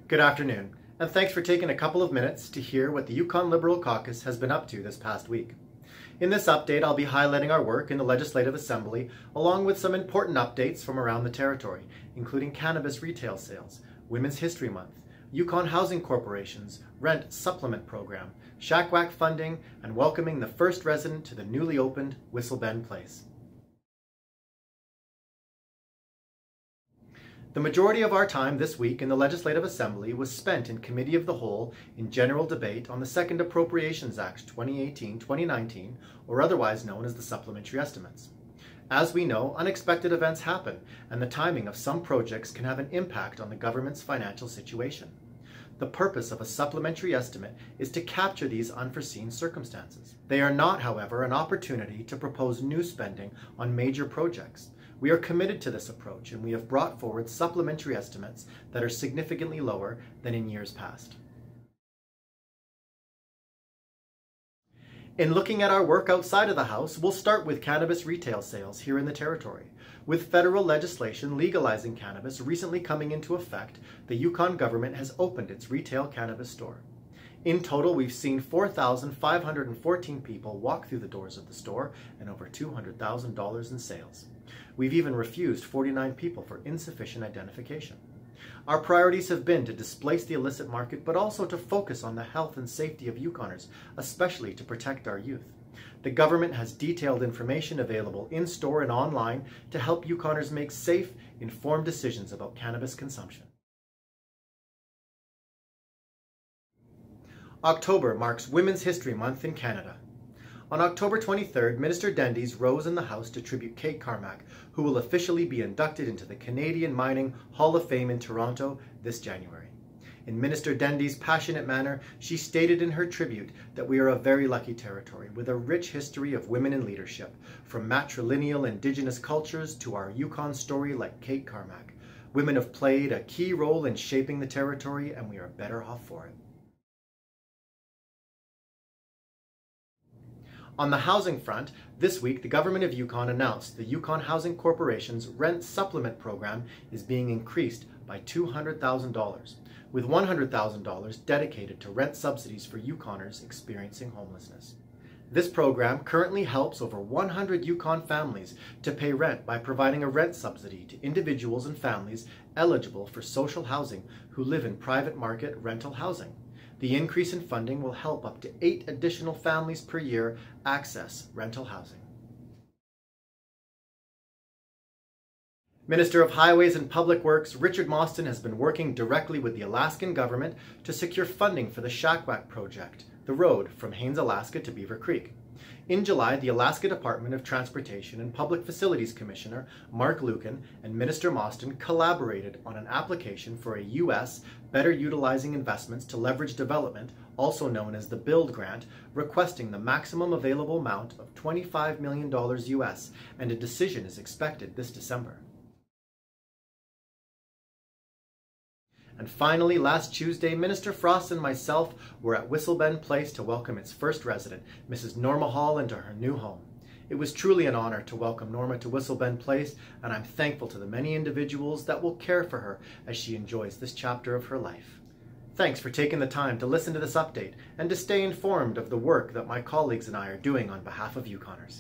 Good afternoon, and thanks for taking a couple of minutes to hear what the Yukon Liberal Caucus has been up to this past week. In this update, I'll be highlighting our work in the Legislative Assembly, along with some important updates from around the territory, including cannabis retail sales, Women's History Month, Yukon Housing Corporation's Rent Supplement Program, Shakwak funding, and welcoming the first resident to the newly opened Whistle Bend Place. The majority of our time this week in the Legislative Assembly was spent in Committee of the Whole in general debate on the Second Appropriations Act 2018-2019, or otherwise known as the supplementary estimates. As we know, unexpected events happen, and the timing of some projects can have an impact on the government's financial situation. The purpose of a supplementary estimate is to capture these unforeseen circumstances. They are not, however, an opportunity to propose new spending on major projects. We are committed to this approach, and we have brought forward supplementary estimates that are significantly lower than in years past. In looking at our work outside of the House, we'll start with cannabis retail sales here in the Territory. With federal legislation legalizing cannabis recently coming into effect, the Yukon government has opened its retail cannabis store. In total, we've seen 4,514 people walk through the doors of the store and over $200,000 in sales. We've even refused 49 people for insufficient identification. Our priorities have been to displace the illicit market, but also to focus on the health and safety of Yukoners, especially to protect our youth. The government has detailed information available in-store and online to help Yukoners make safe, informed decisions about cannabis consumption. October marks Women's History Month in Canada. On October 23rd, Minister Dendies rose in the House to tribute Kate Carmack, who will officially be inducted into the Canadian Mining Hall of Fame in Toronto this January. In Minister Dendies' passionate manner, she stated in her tribute that we are a very lucky territory with a rich history of women in leadership, from matrilineal Indigenous cultures to our Yukon story like Kate Carmack. Women have played a key role in shaping the territory, and we are better off for it. On the housing front, this week the Government of Yukon announced the Yukon Housing Corporation's Rent Supplement Program is being increased by $200,000, with $100,000 dedicated to rent subsidies for Yukoners experiencing homelessness. This program currently helps over 100 Yukon families to pay rent by providing a rent subsidy to individuals and families eligible for social housing who live in private market rental housing. The increase in funding will help up to 8 additional families per year access rental housing. Minister of Highways and Public Works Richard Mostyn has been working directly with the Alaskan government to secure funding for the Shakwak project, the road from Haines, Alaska to Beaver Creek. In July, the Alaska Department of Transportation and Public Facilities Commissioner Mark Lucan and Minister Mostyn collaborated on an application for a U.S. Better Utilizing Investments to Leverage Development, also known as the BUILD grant, requesting the maximum available amount of $25 million U.S., and a decision is expected this December. And finally, last Tuesday, Minister Frost and myself were at Whistle Bend Place to welcome its first resident, Mrs. Norma Hall, into her new home. It was truly an honor to welcome Norma to Whistle Bend Place, and I'm thankful to the many individuals that will care for her as she enjoys this chapter of her life. Thanks for taking the time to listen to this update and to stay informed of the work that my colleagues and I are doing on behalf of Yukoners.